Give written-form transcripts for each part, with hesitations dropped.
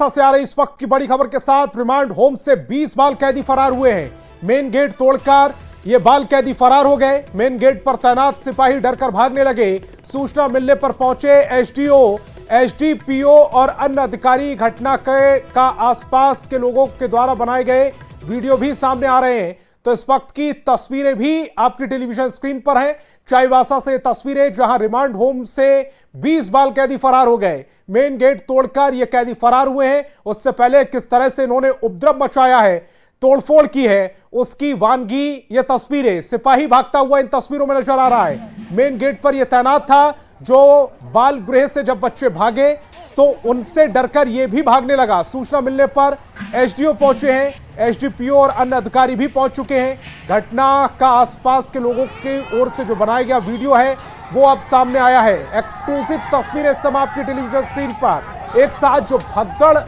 से आ रही इस वक्त की बड़ी खबर के साथ रिमांड होम से 20 बाल कैदी फरार हुए हैं। मेन गेट तोड़कर ये बाल कैदी फरार हो गए। मेन गेट पर तैनात सिपाही डरकर भागने लगे। सूचना मिलने पर पहुंचे एसडीओ, एसडीपीओ और अन्य अधिकारी। घटना का आसपास के लोगों के द्वारा बनाए गए वीडियो भी सामने आ रहे हैं। तो इस वक्त की तस्वीरें भी आपकी टेलीविजन स्क्रीन पर हैं। चाईबासा से तस्वीरें जहां रिमांड होम से 20 बाल कैदी फरार हो गए। मेन गेट तोड़कर ये कैदी फरार हुए हैं। उससे पहले किस तरह से इन्होंने उपद्रव मचाया है, तोड़फोड़ की है, उसकी वानगी ये तस्वीरें। सिपाही भागता हुआ इन तस्वीरों में नजर आ रहा है। मेन गेट पर यह तैनात था। जो बाल गृह से जब बच्चे भागे तो उनसे डरकर यह भी भागने लगा। सूचना मिलने पर एसडीओ पहुंचे हैं, एसडीपीओ और अन्य अधिकारी भी पहुंच चुके हैं। घटना का आसपास के लोगों की ओर से जो बनाया गया वीडियो है वो अब सामने आया है। एक्सक्लूसिव तस्वीरें समय आपकी टेलीविजन स्क्रीन पर एक साथ जो भगदड़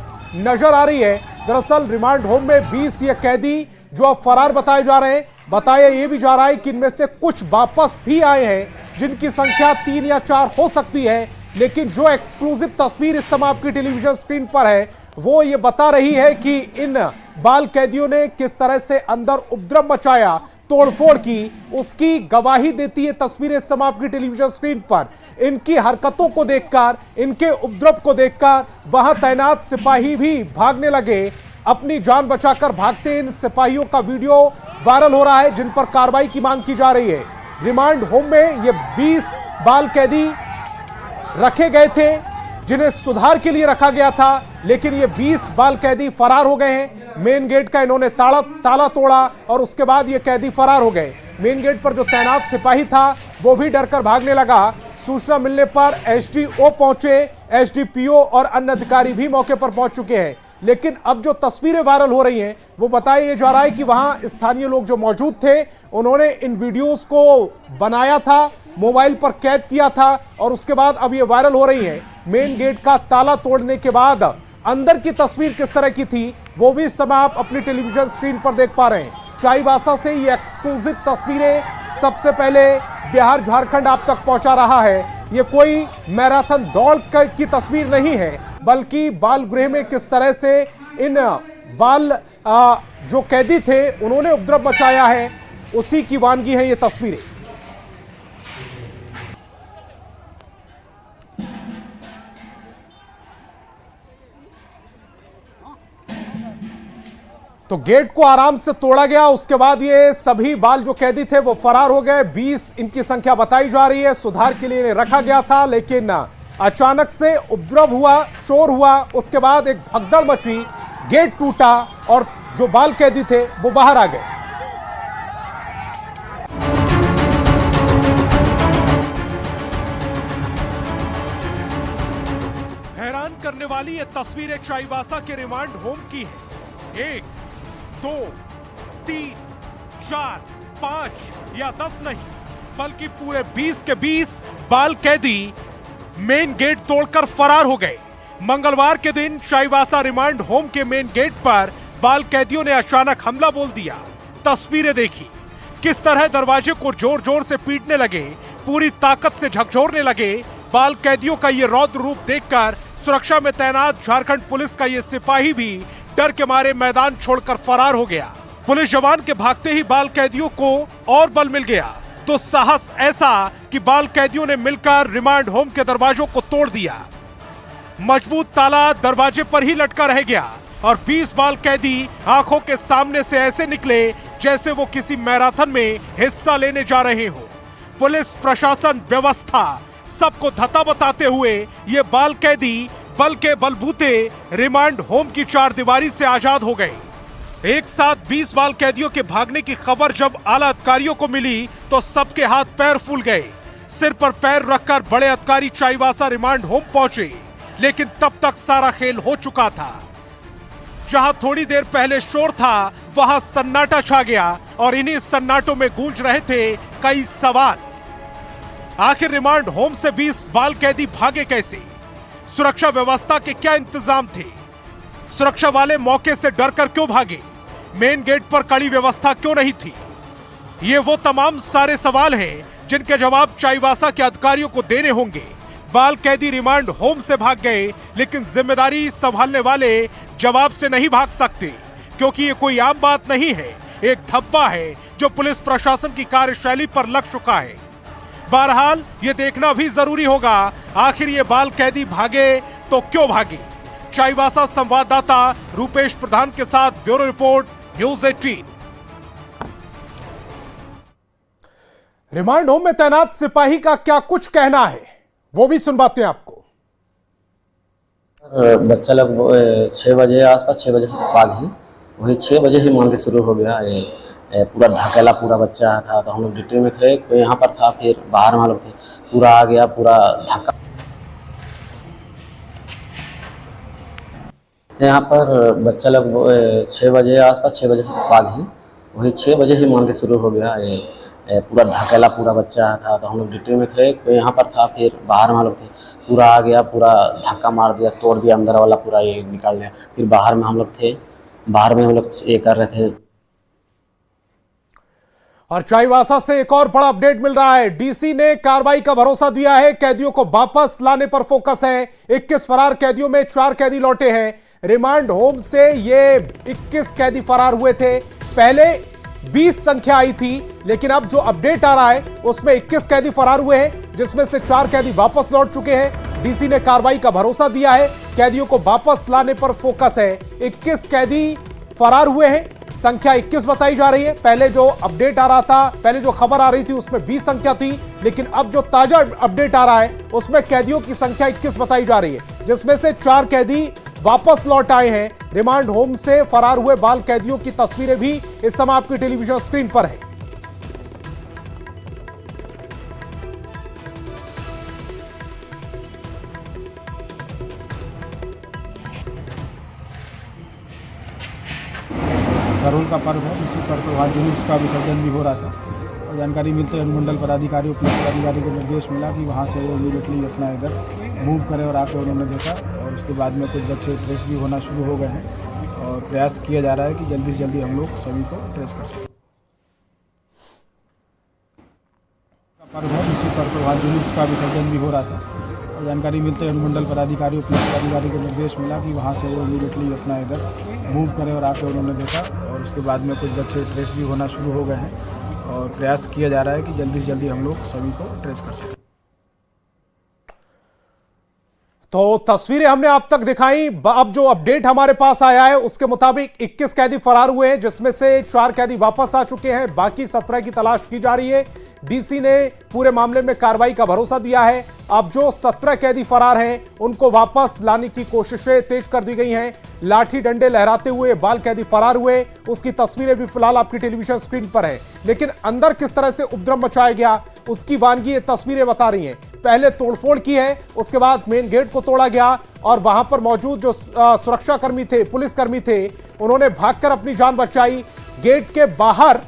नजर आ रही है। दरअसल रिमांड होम में 20 ये कैदी जो अब फरार बताए जा रहे हैं। बताया ये भी जा रहा है कि इनमें से कुछ वापस भी आए हैं, जिनकी संख्या 3 या 4 हो सकती है। लेकिन जो एक्सक्लूसिव तस्वीर इस समय आपकी टेलीविजन स्क्रीन पर है वो ये बता रही है कि इन बाल कैदियों ने किस तरह से अंदर उपद्रव मचाया, तोड़फोड़ की, उसकी गवाही देती है तस्वीरें इस समय आपकी टेलीविजन स्क्रीन पर। इनकी हरकतों को देखकर, इनके उपद्रव को देखकर वहां तैनात सिपाही भी भागने लगे। अपनी जान बचाकर भागते इन सिपाहियों का वीडियो वायरल हो रहा है, जिन पर कार्रवाई की मांग की जा रही है। रिमांड होम में ये 20 बाल कैदी रखे गए थे जिन्हें सुधार के लिए रखा गया था, लेकिन ये 20 बाल कैदी फरार हो गए हैं। मेन गेट का इन्होंने ताला तोड़ा और उसके बाद ये कैदी फरार हो गए। मेन गेट पर जो तैनात सिपाही था वो भी डरकर भागने लगा। सूचना मिलने पर एसडीओ पहुंचे, एसडीपीओ और अन्य अधिकारी भी मौके पर पहुंच चुके हैं। लेकिन अब जो तस्वीरें वायरल हो रही हैं वो बताया ये जा रहा है कि वहां स्थानीय लोग जो मौजूद थे उन्होंने इन वीडियोस को बनाया था, मोबाइल पर कैद किया था और उसके बाद अब ये वायरल हो रही है। मेन गेट का ताला तोड़ने के बाद अंदर की तस्वीर किस तरह की थी वो भी इस समय आप अपनी टेलीविजन स्क्रीन पर देख पा रहे हैं। चाईबासा से ये एक्सक्लूसिव तस्वीरें सबसे पहले बिहार झारखंड आप तक पहुंचा रहा है। ये कोई मैराथन दौड़ की तस्वीर नहीं है, बल्कि बाल गृह में किस तरह से इन बाल जो कैदी थे उन्होंने उपद्रव मचाया है, उसी की वानगी है ये तस्वीरें। तो गेट को आराम से तोड़ा गया, उसके बाद ये सभी बाल जो कैदी थे वो फरार हो गए। 20 इनकी संख्या बताई जा रही है। सुधार के लिए रखा गया था, लेकिन अचानक से उपद्रव हुआ, शोर हुआ, उसके बाद एक भगदड़ मची, गेट टूटा और जो बाल कैदी थे वो बाहर आ गए। हैरान करने वाली ये तस्वीर एक चाईबासा के रिमांड होम की है। 1, 2, 3, 4, 5 या 10 नहीं, बल्कि पूरे 20 के 20 बाल कैदी मेन गेट तोड़कर फरार हो गए। मंगलवार के दिन चाईबासा रिमांड होम के मेन गेट पर बाल कैदियों ने अचानक हमला बोल दिया। तस्वीरें देखी, किस तरह दरवाजे को जोर जोर से पीटने लगे, पूरी ताकत से झकझोरने लगे। बाल कैदियों का ये रौद्र रूप देखकर सुरक्षा में तैनात झारखंड पुलिस का ये सिपाही भी डर के मारे मैदान छोड़कर फरार हो गया। पुलिस जवान के भागते ही बाल कैदियों को और बल मिल गया, तो साहस ऐसा कि बाल कैदियों ने मिलकर रिमांड होम के दरवाजों को तोड़ दिया। मजबूत ताला दरवाजे पर ही लटका रह गया और 20 बाल कैदी आंखों के सामने से ऐसे निकले जैसे वो किसी मैराथन में हिस्सा लेने जा रहे हो। पुलिस प्रशासन व्यवस्था सबको धता बताते हुए ये बाल कैदी बल के बलबूते रिमांड होम की चारदीवारी से आजाद हो गए। एक साथ 20 बाल कैदियों के भागने की खबर जब आला अधिकारियों को मिली तो सबके हाथ पैर फूल गए। सिर पर पैर रखकर बड़े अधिकारी चाईबासा रिमांड होम पहुंचे, लेकिन तब तक सारा खेल हो चुका था। जहां थोड़ी देर पहले शोर था वहां सन्नाटा छा गया और इन्हीं सन्नाटों में गूंज रहे थे कई सवाल। आखिर रिमांड होम से 20 बाल कैदी भागे कैसे? सुरक्षा व्यवस्था के क्या इंतजाम थे? सुरक्षा वाले मौके से डरकर क्यों भागे? मेन गेट पर कड़ी व्यवस्था क्यों नहीं थी? ये वो तमाम सारे सवाल हैं जिनके जवाब चाईबासा के अधिकारियों को देने होंगे। बाल कैदी रिमांड होम से भाग गए, लेकिन जिम्मेदारी संभालने वाले जवाब से नहीं भाग सकते, क्योंकि ये कोई आम बात नहीं है, एक धब्बा है जो पुलिस प्रशासन की कार्यशैली पर लग चुका है। बहरहाल ये देखना भी जरूरी होगा, आखिर ये बाल कैदी भागे तो क्यों भागे। चाईबासा संवाददाता रूपेश प्रधान के साथ bureau report, news 18। Remand home में तैनात सिपाही का क्या कुछ कहना है, वो भी सुनवाते हैं आपको। बच्चा लोग 6 बजे आसपास, 6 बजे से बाद ही वही 6 बजे ही मान के शुरू हो गया। ये पूरा ढकेला पूरा बच्चा था, तो हम लोग ड्यूटी में थे, कोई यहाँ पर था, फिर बाहर में लोग थे, पूरा आ गया, पूरा धक्का। यहाँ पर बच्चा लोग 6 बजे आसपास, 6 बजे से बाद ही वही 6 बजे ही मान के शुरू हो गया। ये पूरा ढकेला पूरा बच्चा था, तो हम लोग ड्यूटी में थे, कोई यहाँ पर था, फिर बाहर में लोग थे, पूरा आ गया, पूरा धक्का मार दिया, तोड़ दिया, अंदर वाला पूरा ये निकाल दिया। फिर बाहर में हम लोग थे, बाहर में हम लोग ये कर रहे थे। और चाईबासा से एक और बड़ा अपडेट मिल रहा है। डीसी ने कार्रवाई का भरोसा दिया है, कैदियों को वापस लाने पर फोकस है। 21 फरार कैदियों में 4 कैदी लौटे हैं। रिमांड होम से ये 21 कैदी फरार हुए थे, पहले 20 संख्या आई थी, लेकिन अब जो अपडेट आ रहा है उसमें 21 कैदी फरार हुए हैं, जिसमें से 4 कैदी वापस लौट चुके हैं। डीसी ने कार्रवाई का भरोसा दिया है, कैदियों को वापस लाने पर फोकस है। 21 कैदी फरार हुए हैं, संख्या 21 बताई जा रही है। पहले जो अपडेट आ रहा था, पहले जो खबर आ रही थी उसमें 20 संख्या थी, लेकिन अब जो ताजा अपडेट आ रहा है उसमें कैदियों की संख्या 21 बताई जा रही है, जिसमें से 4 कैदी वापस लौट आए हैं। रिमांड होम से फरार हुए बाल कैदियों की तस्वीरें भी इस समय आपकी टेलीविजन स्क्रीन पर है। सरोल का पर्व है, इसी पर्व पर वहाँ जुलूस का विसर्जन भी हो रहा था, और जानकारी मिलते ही अनुमंडल पदाधिकारी और पुलिस पदाधिकारी को निर्देश मिला कि वहाँ से वो इमीडिएटली अपना इधर मूव करें, और आकर उन्होंने देखा, और उसके बाद में कुछ बच्चे ट्रेस भी होना शुरू हो गए हैं, और प्रयास किया जा रहा है कि जल्दी से जल्दी हम लोग सभी को ट्रेस कर सकें। पर्व है, इसी पर्व पर वहाँ जुलूस का विसर्जन भी हो रहा था, और जानकारी मिलते ही अनुमंडल पदाधिकारी और पुलिस पदाधिकारी को निर्देश मिला कि वहाँ से वो इमीडिएटली अपना इधर मूव करें, और आकर उन्होंने देखा, और उसके बाद में कुछ बच्चे ट्रेस भी होना शुरू हो गए हैं, और प्रयास किया जा रहा है कि जल्दी से जल्दी हम लोग सभी को ट्रेस कर सकें। तो तस्वीरें हमने आप तक दिखाई। अब जो अपडेट हमारे पास आया है उसके मुताबिक 21 कैदी फरार हुए हैं, जिसमें से 4 कैदी वापस आ चुके हैं, बाकी 17 की तलाश की जा रही है। डीसी ने पूरे मामले में कार्रवाई का भरोसा दिया है। अब जो 17 कैदी फरार हैं उनको वापस लाने की कोशिशें तेज कर दी गई हैं। लाठी डंडे लहराते हुए बाल कैदी फरार हुए, उसकी तस्वीरें भी फिलहाल आपकी टेलीविजन स्क्रीन पर है, लेकिन अंदर किस तरह से उपद्रव मचाया गया उसकी वानगी ये तस्वीरें बता रही हैं। पहले तोड़फोड़ की है, उसके बाद मेन गेट को तोड़ा गया, और वहां पर मौजूद जो सुरक्षाकर्मी थे, पुलिसकर्मी थे, उन्होंने भागकर अपनी जान बचाई। गेट के बाहर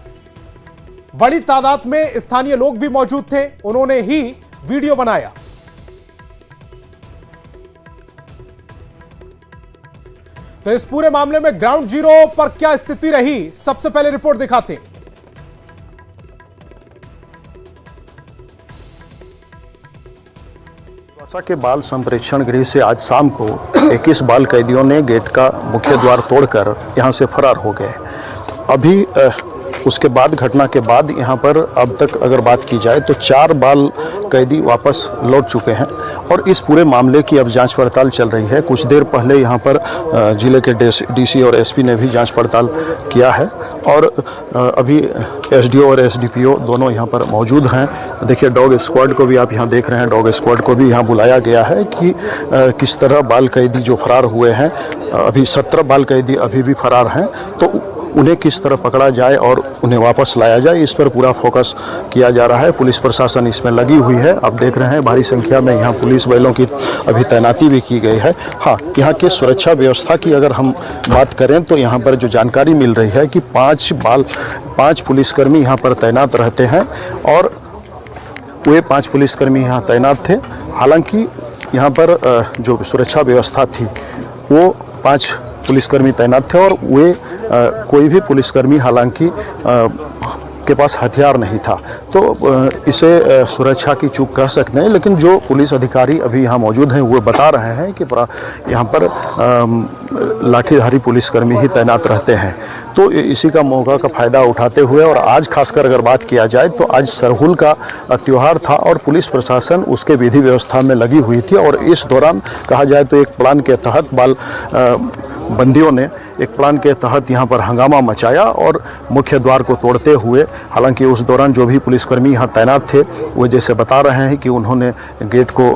बड़ी तादाद में स्थानीय लोग भी मौजूद थे, उन्होंने ही वीडियो बनाया। तो इस पूरे मामले में ग्राउंड जीरो पर क्या स्थिति रही, सबसे पहले रिपोर्ट दिखाते हैं। चाईबासा के बाल संप्रेक्षण गृह से आज शाम को 21 बाल कैदियों ने गेट का मुख्य द्वार तोड़कर यहां से फरार हो गए। अभी उसके बाद, घटना के बाद यहाँ पर अब तक अगर बात की जाए तो 4 बाल कैदी वापस लौट चुके हैं, और इस पूरे मामले की अब जांच पड़ताल चल रही है। कुछ देर पहले यहाँ पर जिले के डीसी और एसपी ने भी जांच पड़ताल किया है, और अभी एसडीओ और एसडीपीओ दोनों यहाँ पर मौजूद हैं। देखिए, डॉग स्क्वाड को भी आप यहाँ देख रहे हैं, डॉग स्क्वाड को भी यहाँ बुलाया गया है कि किस तरह बाल कैदी जो फरार हुए हैं, अभी 17 बाल कैदी अभी भी फरार हैं, तो उन्हें किस तरह पकड़ा जाए और उन्हें वापस लाया जाए, इस पर पूरा फोकस किया जा रहा है। पुलिस प्रशासन इसमें लगी हुई है। आप देख रहे हैं भारी संख्या में यहाँ पुलिस बलों की अभी तैनाती भी की गई है। हाँ, यहाँ की सुरक्षा व्यवस्था की अगर हम बात करें तो यहाँ पर जो जानकारी मिल रही है कि 5 पुलिसकर्मी यहाँ पर तैनात रहते हैं, और वे 5 पुलिसकर्मी यहाँ तैनात थे। हालांकि यहाँ पर जो सुरक्षा व्यवस्था थी वो 5 पुलिसकर्मी तैनात थे, और वे कोई भी पुलिसकर्मी हालांकि के पास हथियार नहीं था। तो इसे सुरक्षा की चूक कह सकते हैं, लेकिन जो पुलिस अधिकारी अभी यहाँ मौजूद हैं वो बता रहे हैं कि यहाँ पर लाठीधारी पुलिसकर्मी ही तैनात रहते हैं। तो इसी का मौका का फ़ायदा उठाते हुए, और आज खासकर अगर बात किया जाए तो आज सरहुल का त्यौहार था और पुलिस प्रशासन उसके विधि व्यवस्था में लगी हुई थी। और इस दौरान कहा जाए तो एक प्लान के तहत बंदियों ने एक प्लान के तहत यहाँ पर हंगामा मचाया और मुख्य द्वार को तोड़ते हुए, हालांकि उस दौरान जो भी पुलिसकर्मी यहाँ तैनात थे वो जैसे बता रहे हैं कि उन्होंने गेट को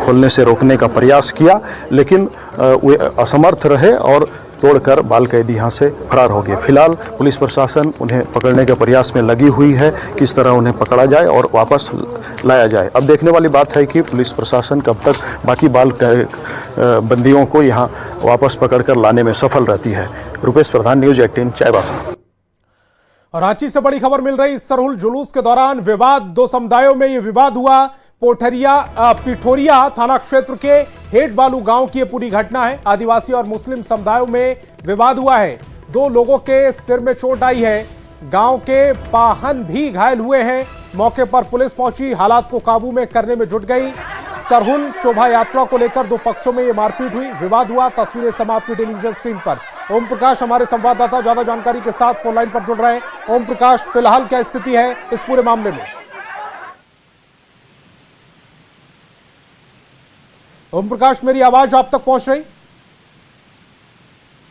खोलने से रोकने का प्रयास किया, लेकिन वे असमर्थ रहे और तोड़कर बाल कैदी यहाँ से फरार हो गए। फिलहाल पुलिस प्रशासन उन्हें पकड़ने के प्रयास में लगी हुई है, किस तरह उन्हें पकड़ा जाए और वापस लाया जाए। अब देखने वाली बात है कि पुलिस प्रशासन कब तक बाकी बंदियों को यहाँ वापस पकड़कर लाने में सफल रहती है। रुपेश प्रधान, न्यूज़ 18, चाईबासा। और रांची से बड़ी खबर मिल रही, सरहुल जुलूस के दौरान विवाद, दो समुदायों में ये विवाद हुआ। पिठोरिया थाना क्षेत्र के हेड बालू गांव की ये पूरी घटना है। आदिवासी और मुस्लिम समुदायों में विवाद हुआ है। दो लोगों के सिर में चोट आई है। गांव के पाहन भी घायल हुए हैं। मौके पर पुलिस पहुंची, हालात को काबू में करने में जुट गई। सरहुल शोभा यात्रा को लेकर दो पक्षों में ये मारपीट हुई, विवाद हुआ। तस्वीरें समाप्त हुई टेलीविजन स्क्रीन पर। ओम प्रकाश हमारे संवाददाता ज्यादा जानकारी के साथ फोन लाइन पर जुड़ रहे हैं। ओम प्रकाश, फिलहाल क्या स्थिति है इस पूरे मामले में? ओम प्रकाश, मेरी आवाज आप तक पहुंच रही?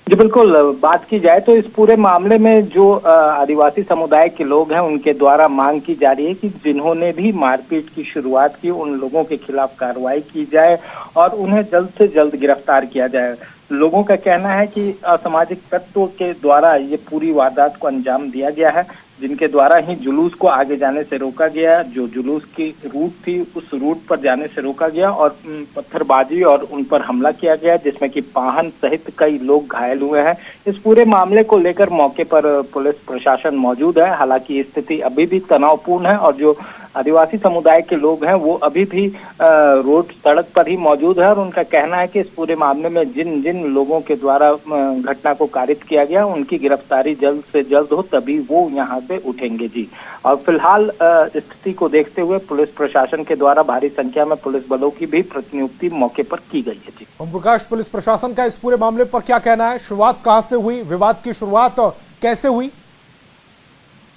जी बिल्कुल, बात की जाए तो इस पूरे मामले में जो आदिवासी समुदाय के लोग हैं उनके द्वारा मांग की जा रही है कि जिन्होंने भी मारपीट की शुरुआत की उन लोगों के खिलाफ कार्रवाई की जाए और उन्हें जल्द से जल्द गिरफ्तार किया जाए। लोगों का कहना है कि असामाजिक तत्वों के द्वारा ये पूरी वारदात को अंजाम दिया गया है, जिनके द्वारा ही जुलूस को आगे जाने से रोका गया। जो जुलूस की रूट थी उस रूट पर जाने से रोका गया और पत्थरबाजी और उन पर हमला किया गया, जिसमें कि पाहन सहित कई लोग घायल हुए हैं। इस पूरे मामले को लेकर मौके पर पुलिस प्रशासन मौजूद है। हालांकि स्थिति अभी भी तनावपूर्ण है और जो आदिवासी समुदाय के लोग हैं वो अभी भी रोड सड़क पर ही मौजूद है और उनका कहना है कि इस पूरे मामले में जिन जिन लोगों के द्वारा घटना को कारित किया गया उनकी गिरफ्तारी जल्द से जल्द हो, तभी वो यहाँ से उठेंगे। जी, और फिलहाल स्थिति को देखते हुए पुलिस प्रशासन के द्वारा भारी संख्या में पुलिस बलों की भी प्रतिनियुक्ति मौके पर की गई है। जी ओम प्रकाश, पुलिस प्रशासन का इस पूरे मामले पर क्या कहना है? शुरुआत कहाँ से हुई, विवाद की शुरुआत कैसे हुई?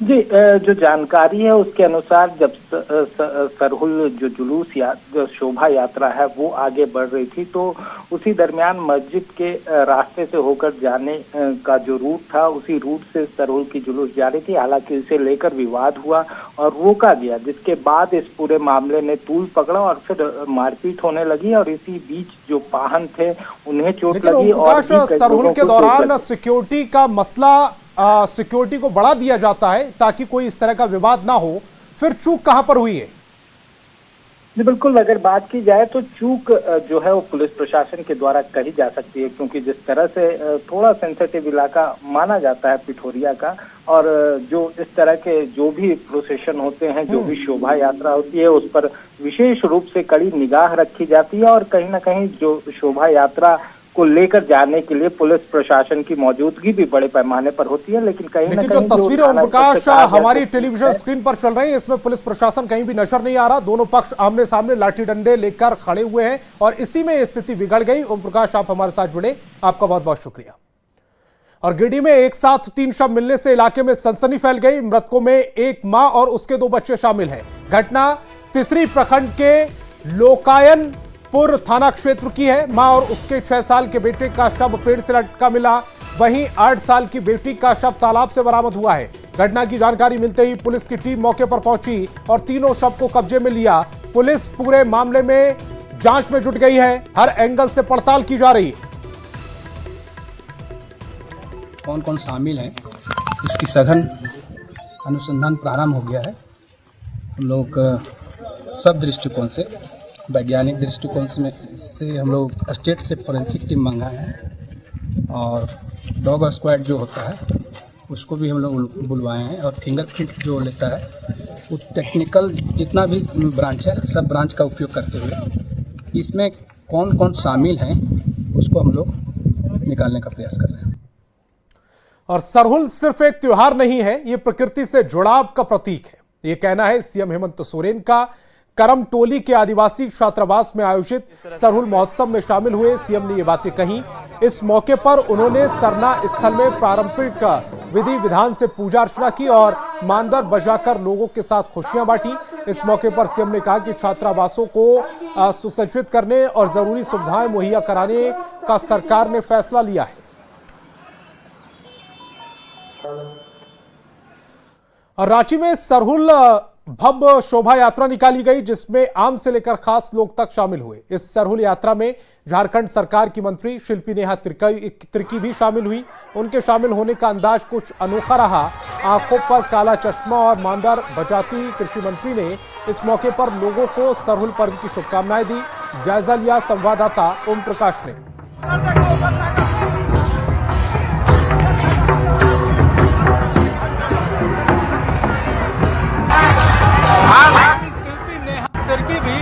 जी, जो जानकारी है उसके अनुसार जब सरहुल जो जुलूस जो शोभा यात्रा है वो आगे बढ़ रही थी तो उसी दरमियान मस्जिद के रास्ते से होकर जाने का जो रूट था उसी रूट से सरहुल की जुलूस जा रही थी। हालांकि इसे लेकर विवाद हुआ और रोका गया, जिसके बाद इस पूरे मामले ने तूल पकड़ा और फिर मारपीट होने लगी और इसी बीच जो पाहन थे उन्हें चोट लगी। और सरहुल के दौरान सिक्योरिटी का मसला, सिक्योरिटी को बढ़ा दिया जाता है ताकि कोई इस तरह का विवाद ना हो, फिर चूक कहां पर हुई है? जी बिल्कुल, अगर बात की जाए तो चूक जो है वो पुलिस प्रशासन के द्वारा कही जा सकती है, क्योंकि जिस तरह से थोड़ा सेंसिटिव इलाका माना जाता है पिठोरिया का और जो इस तरह के जो भी प्रोसेशन होते हैं, जो भी शोभा यात्रा होती है उस पर विशेष रूप से कड़ी निगाह रखी जाती है और कहीं ना कहीं जो शोभा यात्रा को लेकर जाने के लिए पुलिस प्रशासन की मौजूदगी भी बड़े पैमाने पर होती है। लेकिन कहीं ना कहीं जो तस्वीरें ओम प्रकाश हमारी टेलीविजन स्क्रीन पर चल रही है इसमें पुलिस प्रशासन कहीं भी नजर नहीं आ रहा। दोनों पक्ष आमने सामने लाठी डंडे लेकर खड़े हुए हैं और इसी में स्थिति बिगड़ गई। ओम प्रकाश, आप हमारे साथ जुड़े, आपका बहुत बहुत शुक्रिया। और गिरिडीह में एक साथ 3 शव मिलने से इलाके में सनसनी फैल गई। मृतकों में एक मां और उसके 2 बच्चे शामिल हैं। घटना तिसरी प्रखंड के लोकायनपुर थाना क्षेत्र की है। मां और उसके 6 साल के बेटे का शव पेड़ से लटका मिला, वहीं 8 साल की बेटी का शव तालाब से बरामद हुआ है। घटना की जानकारी मिलते ही पुलिस की टीम मौके पर पहुंची और तीनों शव को कब्जे में लिया। पुलिस पूरे मामले में जांच में जुट गई है, हर एंगल से पड़ताल की जा रही है। कौन कौन शामिल हैं इसकी सघन अनुसंधान प्रारंभ हो गया है। हम लोग सब दृष्टिकोण से, वैज्ञानिक दृष्टिकोण से हम लोग स्टेट से फोरेंसिक टीम मंगाए हैं और डॉग स्क्वाड जो होता है उसको भी हम लोग बुलवाए हैं और फिंगरप्रिंट जो लेता है वो टेक्निकल जितना भी ब्रांच है सब ब्रांच का उपयोग करते हुए इसमें कौन कौन शामिल हैं उसको हम लोग निकालने का प्रयास कर रहे हैं। और सरहुल सिर्फ एक त्योहार नहीं है, ये प्रकृति से जुड़ाव का प्रतीक है। ये कहना है सीएम हेमंत सोरेन का। करम टोली के आदिवासी छात्रावास में आयोजित सरहुल महोत्सव में शामिल हुए सीएम ने ये बातें कही। इस मौके पर उन्होंने सरना स्थल में पारंपरिक विधि विधान से पूजा अर्चना की और मांदर बजाकर लोगों के साथ खुशियां बांटी। इस मौके पर सीएम ने कहा कि छात्रावासों को सुसज्जित करने और जरूरी सुविधाएं मुहैया कराने का सरकार ने फैसला लिया है। और रांची में सरहुल भव्य शोभा यात्रा निकाली गई, जिसमें आम से लेकर खास लोग तक शामिल हुए। इस सरहुल यात्रा में झारखंड सरकार की मंत्री शिल्पी नेहा तिर्की भी शामिल हुई। उनके शामिल होने का अंदाज कुछ अनोखा रहा। आंखों पर काला चश्मा और मांदर बजाती कृषि मंत्री ने इस मौके पर लोगों को सरहुल पर्व की शुभकामनाएं दी। जायजा लिया संवाददाता ओम प्रकाश ने। शिल्पी नेहा तिर्की भी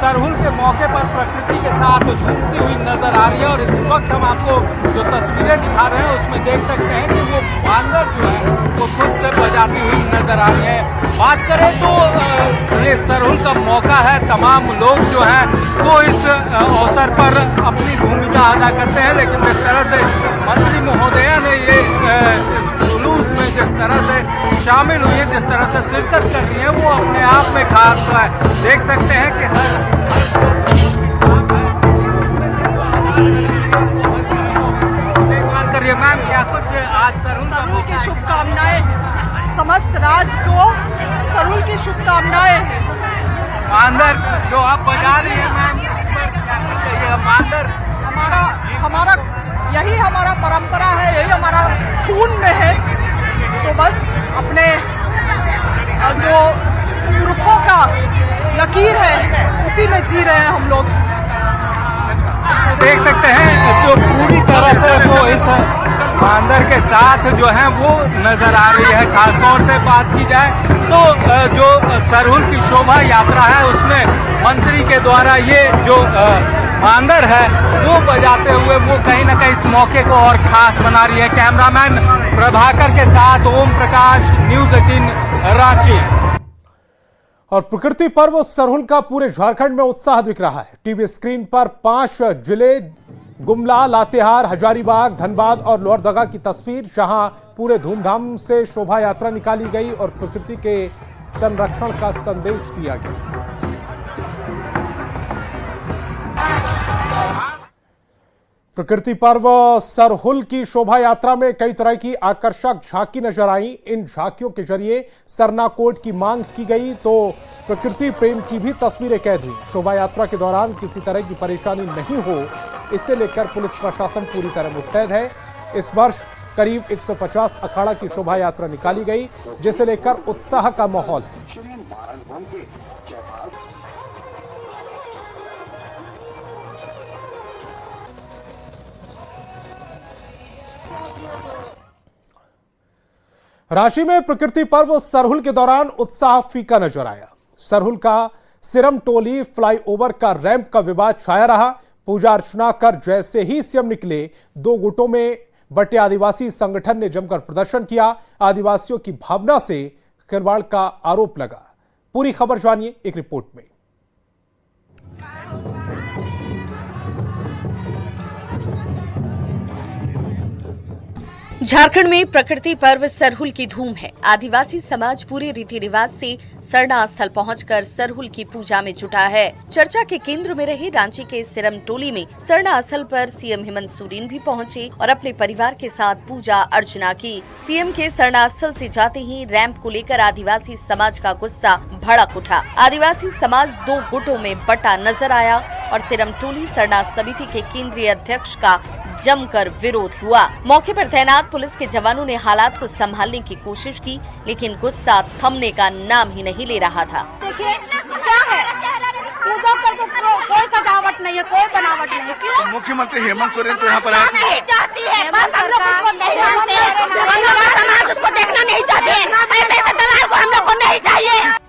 सरहुल के मौके पर प्रकृति के साथ झूमती हुई नजर आ रही है। और इस वक्त हम आपको जो तस्वीरें दिखा रहे हैं उसमें देख सकते हैं कि वो बांदर जो है वो खुद से बजाती हुई नजर आ रही है। बात करें तो ये सरहुल का मौका है, तमाम लोग जो है वो इस अवसर पर अपनी भूमिका अदा करते हैं। लेकिन जिस तरह से मंत्री महोदया ने ये इस जुलूस में जिस तरह से शामिल हुई है, जिस तरह से शिरकत कर रही है, वो अपने आप में खास है। देख सकते हैं कि करिए मैम, क्या कुछ आज सरहुल की शुभकामनाएं, समस्त राज्य को सरहुल की शुभकामनाएं हैं। मांदर जो आप बजा रही है मैम, मांदर हमारा यही हमारा परंपरा है, यही हमारा खून में है। तो बस अपने जो पुरखों का लकीर है उसी में जी रहे हैं हम लोग। देख सकते हैं जो पूरी तरह से वो इस मांदर के साथ जो है वो नजर आ रही है। खासतौर से बात की जाए तो जो सरहुल की शोभा यात्रा है उसमें मंत्री के द्वारा ये जो मांदर है वो बजाते हुए वो कहीं ना कहीं इस मौके को और खास बना रही है। कैमरामैन प्रभाकर के साथ ओम प्रकाश, न्यूज़ 18 रांची। और प्रकृति पर्व सरहुल का पूरे झारखंड में उत्साह दिख रहा है। टीवी स्क्रीन पर 5 जिले गुमला, लातेहार, हजारीबाग, धनबाद और लोहरदगा की तस्वीर, जहां पूरे धूमधाम से शोभा यात्रा निकाली गई और प्रकृति के संरक्षण का संदेश दिया गया। प्रकृति पर्व सरहुल की शोभा यात्रा में कई तरह की आकर्षक झांकी नजर आई। इन झांकियों के जरिए सरना कोड की मांग की गई तो प्रकृति प्रेम की भी तस्वीरें कैद हुई। शोभा यात्रा के दौरान किसी तरह की परेशानी नहीं हो, इसे लेकर पुलिस प्रशासन पूरी तरह मुस्तैद है। इस वर्ष करीब 150 अखाड़ा की शोभा यात्रा निकाली गई, जिसे लेकर उत्साह का माहौल है। रांची में प्रकृति पर्व सरहुल के दौरान उत्साह फीका नजर आया। सरहुल का सिरम टोली फ्लाईओवर का रैंप का विवाद छाया रहा। पूजा अर्चना कर जैसे ही सीएम निकले, 2 गुटों में बटे आदिवासी संगठन ने जमकर प्रदर्शन किया। आदिवासियों की भावना से खिलवाड़ का आरोप लगा। पूरी खबर जानिए एक रिपोर्ट में। झारखंड में प्रकृति पर्व सरहुल की धूम है। आदिवासी समाज पूरे रीति रिवाज से सरना स्थल पहुंचकर सरहुल की पूजा में जुटा है। चर्चा के केंद्र में रहे रांची के सिरम टोली में सरना स्थल पर सीएम हेमंत सोरेन भी पहुंचे और अपने परिवार के साथ पूजा अर्चना की। सीएम के सरना स्थल से जाते ही रैंप को लेकर आदिवासी समाज का गुस्सा भड़क उठा। आदिवासी समाज 2 गुटों में बटा नजर आया और सिरम टोली सरना समिति के केंद्रीय अध्यक्ष का जमकर विरोध हुआ। मौके पर तैनात पुलिस के जवानों ने हालात को संभालने की कोशिश की, लेकिन गुस्सा थमने का नाम ही नहीं ले रहा था। देखिए क्या है, पूजा पर तो कोई सजावट नहीं है, कोई बनावट नहीं है। क्यों? मुख्यमंत्री हेमंत सोरेन तो यहाँ पर आए थे। नहीं चाहती है, बस हम लोग उसको नहीं मानते हैं, समाज उसको देखना नहीं चाहते हैं। ऐसे दलाल को हम लोग को नहीं चाहिए।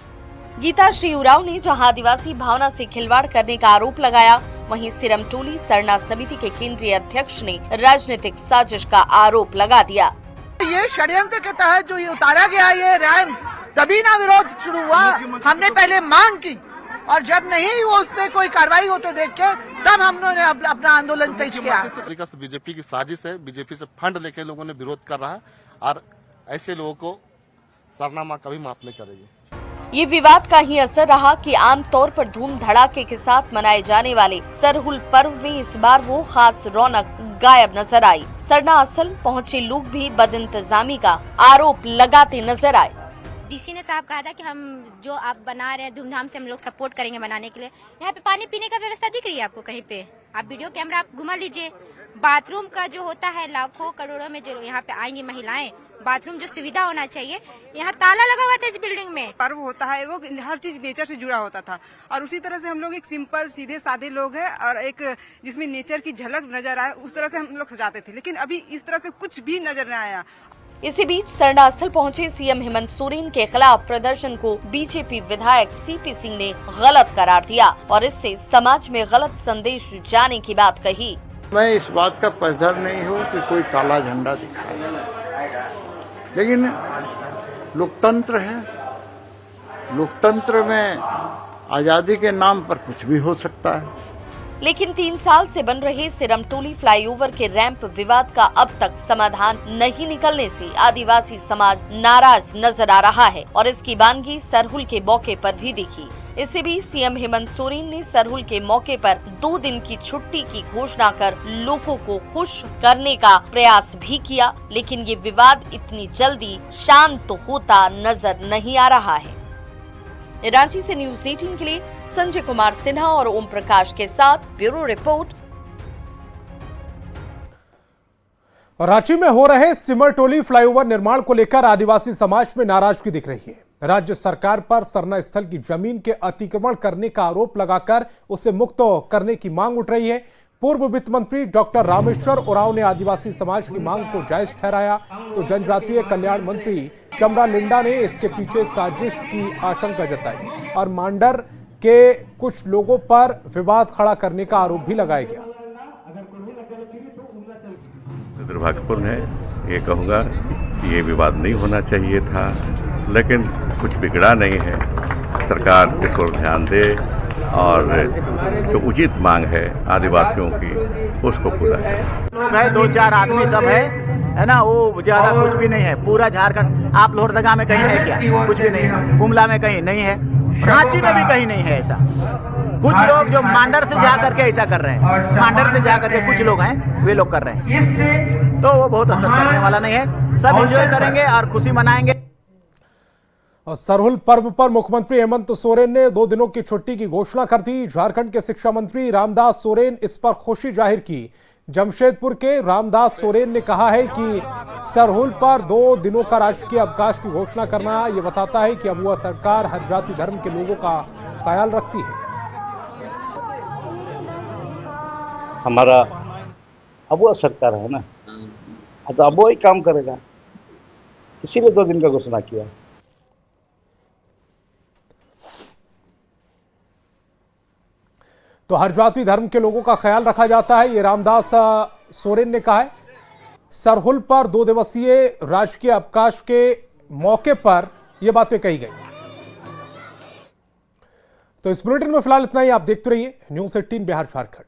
गीता श्री उरांव ने जहां आदिवासी भावना से खिलवाड़ करने का आरोप लगाया, वहीं सिरम टोली सरना समिति के केंद्रीय अध्यक्ष ने राजनीतिक साजिश का आरोप लगा दिया। ये षड्यंत्र के तहत जो ये उतारा गया ये रैंप, तभी ना विरोध शुरू हुआ। हमने पहले मांग की और जब नहीं वो उसमें कोई कार्रवाई होते देख के तब हमने अपना आंदोलन तेज किया। तरीका से बीजेपी की साजिश है, बीजेपी से फंड लेके लोगों ने विरोध कर रहा है और ऐसे लोगों को सरनामा कभी माफ नहीं करेगी। ये विवाद का ही असर रहा कि आमतौर पर धूम धड़ाके के साथ मनाए जाने वाले सरहुल पर्व में इस बार वो खास रौनक गायब नजर आई। सरना स्थल पहुँचे लोग भी बदइंतजामी का आरोप लगाते नजर आए। डीसी ने साहब कहा था कि हम जो आप बना रहे हैं धूमधाम से हम लोग सपोर्ट करेंगे बनाने के लिए। यहाँ पे पानी पीने का व्यवस्था दिख रही है आपको कहीं पे? आप वीडियो कैमरा आप घुमा लीजिए। बाथरूम का जो होता है लाखों करोड़ों में जो यहाँ पे आएंगी महिलाएं, बाथरूम जो सुविधा होना चाहिए, यहाँ ताला लगा हुआ था इस बिल्डिंग में। पर्व होता है वो हर चीज नेचर से जुड़ा होता था और उसी तरह से हम लोग एक सिंपल सीधे सादे लोग हैं और एक जिसमें नेचर की झलक नजर आए उस तरह से हम लोग सजाते थे, लेकिन अभी इस तरह से कुछ भी नजर न आया। इसी बीच सरना स्थल पहुंचे सीएम हेमंत सोरेन के खिलाफ प्रदर्शन को बीजेपी विधायक सीपी सिंह ने गलत करार दिया और इससे समाज में गलत संदेश जाने की बात कही। मैं इस बात का पक्षधर नहीं हूँ कि कोई काला झंडा दिखाए, लेकिन लोकतंत्र है, लोकतंत्र में आजादी के नाम पर कुछ भी हो सकता है। लेकिन 3 साल से बन रहे सिरमटोली फ्लाईओवर के रैंप विवाद का अब तक समाधान नहीं निकलने से आदिवासी समाज नाराज नजर आ रहा है और इसकी वानगी सरहुल के मौके पर भी दिखी। इसी बीच सीएम हेमंत सोरेन ने सरहुल के मौके पर 2 दिन की छुट्टी की घोषणा कर लोगों को खुश करने का प्रयास भी किया, लेकिन ये विवाद इतनी जल्दी शांत तो होता नजर नहीं आ रहा है। रांची से न्यूज़ 18 के लिए संजय कुमार सिन्हा और ओम प्रकाश के साथ ब्यूरो रिपोर्ट। रांची में हो रहे सिमरटोली फ्लाईओवर निर्माण को लेकर आदिवासी समाज में नाराजगी दिख रही है। राज्य सरकार पर सरना स्थल की जमीन के अतिक्रमण करने का आरोप लगाकर उसे मुक्त करने की मांग उठ रही है। पूर्व वित्त मंत्री डॉक्टर रामेश्वर उरांव ने आदिवासी समाज की मांग को जायज ठहराया तो जनजातीय कल्याण मंत्री चमरा लिंडा ने इसके पीछे साजिश की आशंका जताई और मांडर के कुछ लोगों पर विवाद खड़ा करने का आरोप भी लगाया गया। दुर्भाग्यपूर्ण है, ये कहूँगा कि ये विवाद नहीं होना चाहिए था, लेकिन कुछ बिगड़ा नहीं है। सरकार इस पर ध्यान दे और जो उचित मांग है आदिवासियों की उसको पूरा है। लोग है 2-4 आदमी सब है ना, वो ज्यादा कुछ भी नहीं है। पूरा झारखंड, आप लोहरदगा में कहीं है क्या? कुछ भी नहीं है। गुमला में कहीं नहीं है, रांची में भी कहीं नहीं है ऐसा। कुछ लोग जो मांडर से जा करके ऐसा कर रहे हैं, मांडर से जा करके कुछ लोग हैं वे लोग कर रहे हैं, तो वो बहुत असर करने वाला नहीं है। सब एंजॉय करेंगे और खुशी मनाएंगे। और सरहुल पर्व पर मुख्यमंत्री हेमंत सोरेन ने 2 दिनों की छुट्टी की घोषणा कर दी। झारखंड के शिक्षा मंत्री रामदास सोरेन इस पर खुशी जाहिर की। जमशेदपुर के रामदास सोरेन ने कहा है कि सरहुल पर 2 दिनों का राजकीय अवकाश की घोषणा करना ये बताता है कि अब वह सरकार हर जाति धर्म के लोगों का ख्याल रखती है। हमारा अब वह सरकार है ना, तो अब वो ही काम करेगा, इसीलिए 2 दिन का घोषणा किया। तो हर जाति धर्म के लोगों का ख्याल रखा जाता है, ये रामदास सोरेन ने कहा है। सरहुल पर 2 दिवसीय राजकीय अवकाश के मौके पर यह बातें कही गई। तो इस बुलेटिन में फिलहाल इतना ही। आप देखते रहिए न्यूज़ 18 बिहार झारखंड।